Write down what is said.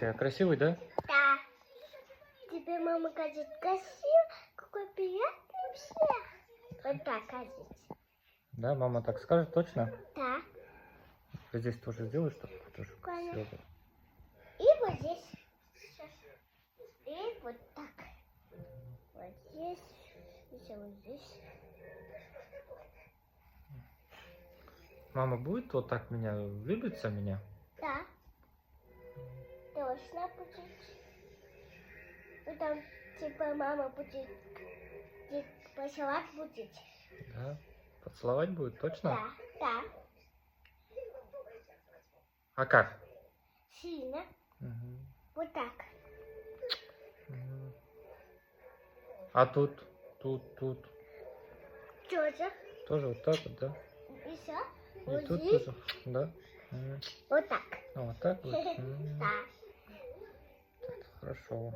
Мишка, я красивый, да? Да. Тебе мама говорит, красиво, какой приятный все. Вот так говорит. Да, мама так скажет, точно? Да. Ты здесь тоже сделаешь, чтобы тоже Конечно. красиво было. И вот здесь. Сейчас. И вот так. Вот здесь. Еще вот здесь. Мама будет вот так меня, влюбиться в меня? Да. Точно будет. Потом, типа, мама будет поцеловать будет. Да. Поцеловать будет, точно? Да, да. А как? Сильно. Мгм. Вот так. Мгм. А тут? Тоже. Тоже вот так вот, да? Еще. И Вот тут здесь. тоже, да? Мгм. Вот так. А, вот так вот? Мгм. Да. Хорошо.